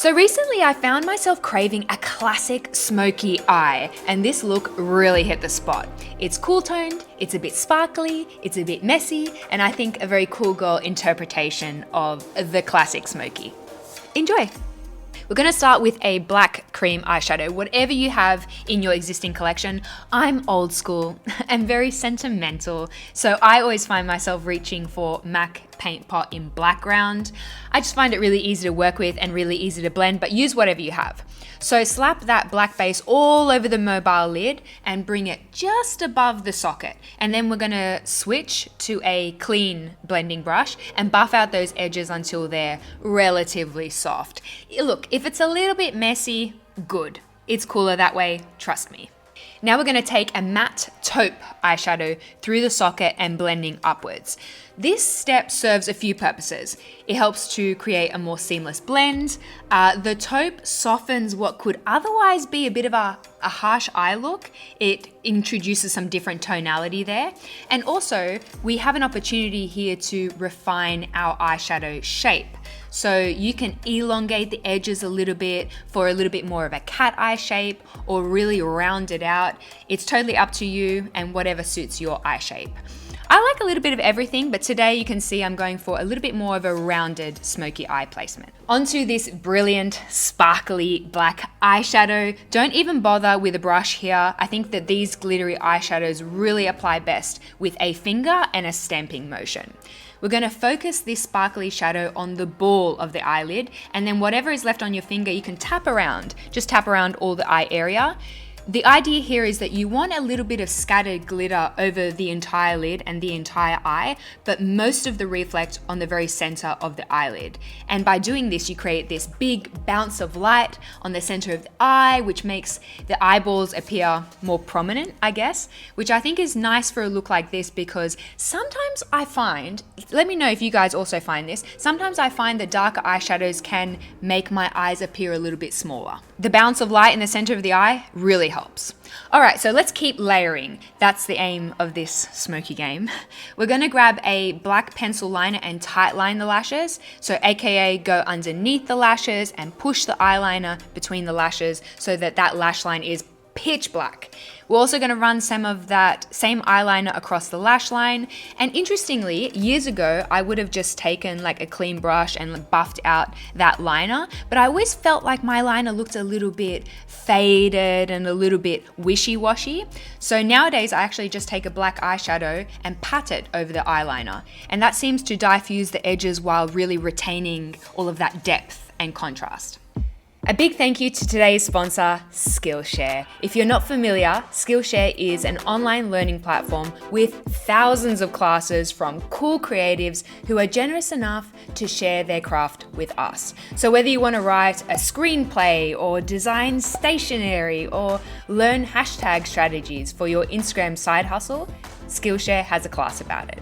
So recently I found myself craving a classic smoky eye, and this look really hit the spot. It's cool toned, it's a bit sparkly, it's a bit messy, and I think a very cool girl interpretation of the classic smoky. Enjoy! We're going to start with a black cream eyeshadow. Whatever you have in your existing collection, I'm old school and very sentimental, so I always find myself reaching for MAC Paint Pot in Blackground. I just find it really easy to work with and really easy to blend, but use whatever you have. So slap that black base all over the mobile lid and bring it just above the socket. And then we're gonna switch to a clean blending brush and buff out those edges until they're relatively soft. Look, if it's a little bit messy, good. It's cooler that way, trust me. Now we're going to take a matte taupe eyeshadow through the socket and blending upwards. This step serves a few purposes. It helps to create a more seamless blend. The taupe softens what could otherwise be a bit of a harsh eye look. It introduces some different tonality there. And also, we have an opportunity here to refine our eyeshadow shape. So you can elongate the edges a little bit for a little bit more of a cat eye shape, or really round it out. It's totally up to you and whatever suits your eye shape. I like a little bit of everything, but today you can see I'm going for a little bit more of a rounded smoky eye placement. Onto this brilliant, sparkly black eyeshadow. Don't even bother with a brush here. I think that these glittery eyeshadows really apply best with a finger and a stamping motion. We're going to focus this sparkly shadow on the ball of the eyelid, and then whatever is left on your finger, you can tap around. Just tap around all the eye area. The idea here is that you want a little bit of scattered glitter over the entire lid and the entire eye, but most of the reflect on the very center of the eyelid. And by doing this, you create this big bounce of light on the center of the eye, which makes the eyeballs appear more prominent, I guess, which I think is nice for a look like this, because sometimes I find, let me know if you guys also find this, sometimes I find that darker eyeshadows can make my eyes appear a little bit smaller. The bounce of light in the center of the eye really helps. All right, so let's keep layering. That's the aim of this smoky game. We're gonna grab a black pencil liner and tight line the lashes. So AKA go underneath the lashes and push the eyeliner between the lashes so that that lash line is pitch black. We're also going to run some of that same eyeliner across the lash line. And interestingly, years ago, I would have just taken like a clean brush and buffed out that liner, but I always felt like my liner looked a little bit faded and a little bit wishy-washy. So nowadays, I actually just take a black eyeshadow and pat it over the eyeliner. And that seems to diffuse the edges while really retaining all of that depth and contrast. A big thank you to today's sponsor, Skillshare. If you're not familiar, Skillshare is an online learning platform with thousands of classes from cool creatives who are generous enough to share their craft with us. So whether you want to write a screenplay or design stationery or learn hashtag strategies for your Instagram side hustle, Skillshare has a class about it.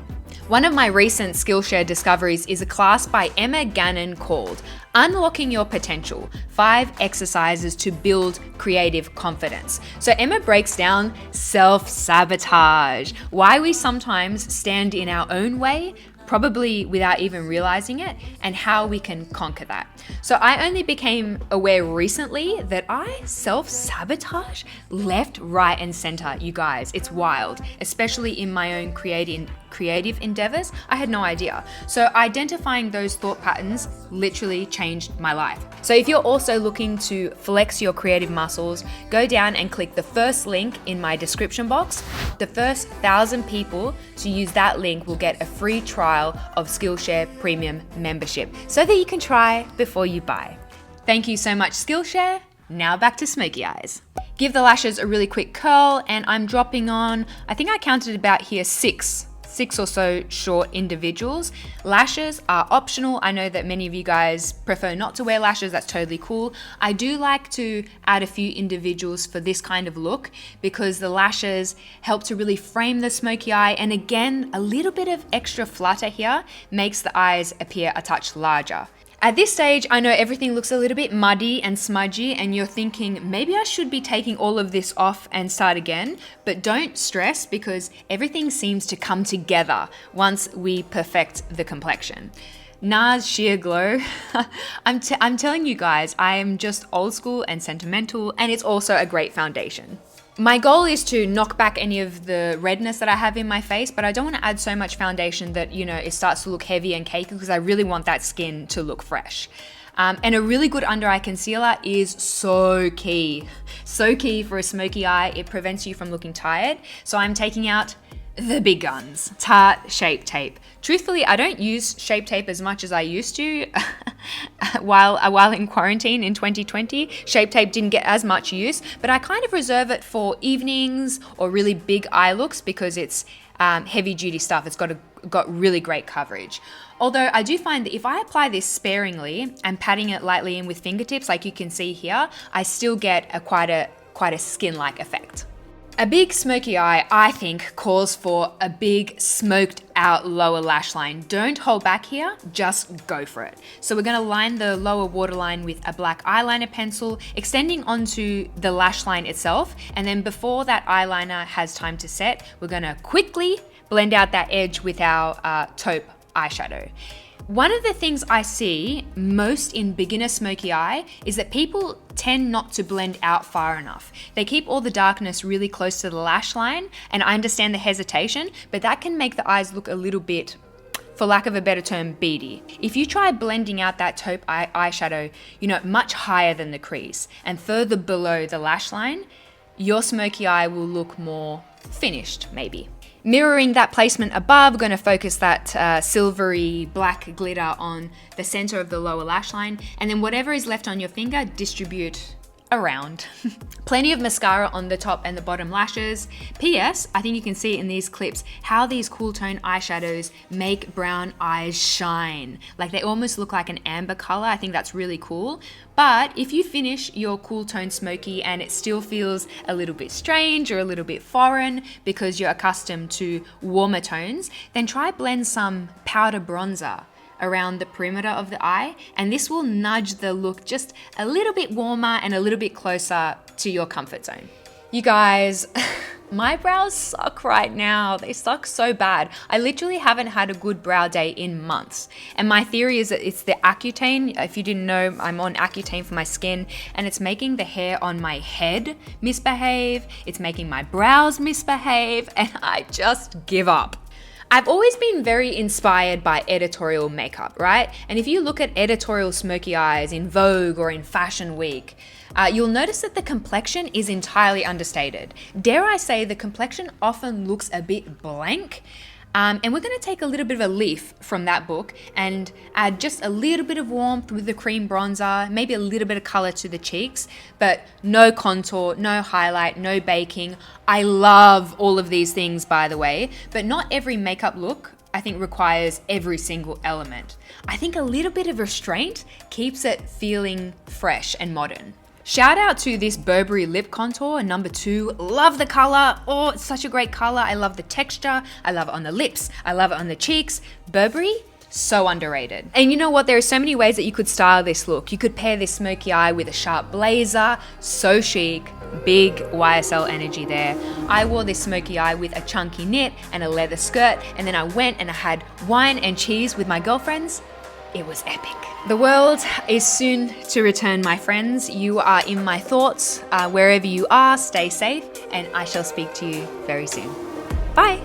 One of my recent Skillshare discoveries is a class by Emma Gannon called Unlocking Your Potential, 5 Exercises to Build Creative Confidence. So Emma breaks down self-sabotage, why we sometimes stand in our own way, probably without even realizing it, and how we can conquer that. So I only became aware recently that I self-sabotage left, right, and center, you guys. It's wild, especially in my own creative endeavors. I had no idea. So identifying those thought patterns literally changed my life. So if you're also looking to flex your creative muscles, go down and click the first link in my description box. The first 1,000 people to use that link will get a free trial of Skillshare Premium membership so that you can try before you buy. Thank you so much, Skillshare. Now back to smoky eyes. Give the lashes a really quick curl, and I'm dropping on, I think I counted about here, six or so short individuals. Lashes are optional. I know that many of you guys prefer not to wear lashes. That's totally cool. I do like to add a few individuals for this kind of look because the lashes help to really frame the smoky eye. And again, a little bit of extra flutter here makes the eyes appear a touch larger. At this stage, I know everything looks a little bit muddy and smudgy, and you're thinking, maybe I should be taking all of this off and start again, but don't stress because everything seems to come together once we perfect the complexion. NARS Sheer Glow. I'm telling you guys, I am just old school and sentimental, and it's also a great foundation. My goal is to knock back any of the redness that I have in my face, but I don't want to add so much foundation that, you know, it starts to look heavy and cakey, because I really want that skin to look fresh. And a really good under eye concealer is so key. So key for a smoky eye. It prevents you from looking tired. So I'm taking out the big guns. Tarte Shape Tape. Truthfully, I don't use Shape Tape as much as I used to while in quarantine in 2020. Shape Tape didn't get as much use, but I kind of reserve it for evenings or really big eye looks because it's heavy duty stuff. It's got really great coverage. Although I do find that if I apply this sparingly and patting it lightly in with fingertips, like you can see here, I still get quite a skin-like effect. A big smoky eye, I think, calls for a big smoked out lower lash line. Don't hold back here, just go for it. So we're gonna line the lower waterline with a black eyeliner pencil, extending onto the lash line itself. And then before that eyeliner has time to set, we're gonna quickly blend out that edge with our taupe eyeshadow. One of the things I see most in beginner smoky eye is that people tend not to blend out far enough. They keep all the darkness really close to the lash line, and I understand the hesitation, but that can make the eyes look a little bit, for lack of a better term, beady. If you try blending out that taupe eyeshadow, you know, much higher than the crease and further below the lash line, your smoky eye will look more finished, maybe. Mirroring that placement above, we're going to focus that silvery black glitter on the center of the lower lash line, and then whatever is left on your finger, distribute around. Plenty of mascara on the top and the bottom lashes. P.S. I think you can see in these clips how these cool tone eyeshadows make brown eyes shine. Like they almost look like an amber color. I think that's really cool. But if you finish your cool tone smoky and it still feels a little bit strange or a little bit foreign because you're accustomed to warmer tones, then try blend some powder bronzer around the perimeter of the eye, and this will nudge the look just a little bit warmer and a little bit closer to your comfort zone. You guys, my brows suck right now. They suck so bad. I literally haven't had a good brow day in months. And my theory is that it's the Accutane. If you didn't know, I'm on Accutane for my skin, and it's making the hair on my head misbehave. It's making my brows misbehave, and I just give up. I've always been very inspired by editorial makeup, right? And if you look at editorial smoky eyes in Vogue or in Fashion Week, you'll notice that the complexion is entirely understated. Dare I say, the complexion often looks a bit blank. And we're going to take a little bit of a leaf from that book and add just a little bit of warmth with the cream bronzer, maybe a little bit of color to the cheeks, but no contour, no highlight, no baking. I love all of these things, by the way, but not every makeup look, I think, requires every single element. I think a little bit of restraint keeps it feeling fresh and modern. Shout out to this Burberry lip contour, number 2. Love the color. Oh, it's such a great color. I love the texture. I love it on the lips. I love it on the cheeks. Burberry, so underrated. And you know what? There are so many ways that you could style this look. You could pair this smoky eye with a sharp blazer. So chic. Big YSL energy there. I wore this smoky eye with a chunky knit and a leather skirt, and then I went and I had wine and cheese with my girlfriends. It was epic. The world is soon to return, my friends. You are in my thoughts. Wherever you are, stay safe, and I shall speak to you very soon. Bye.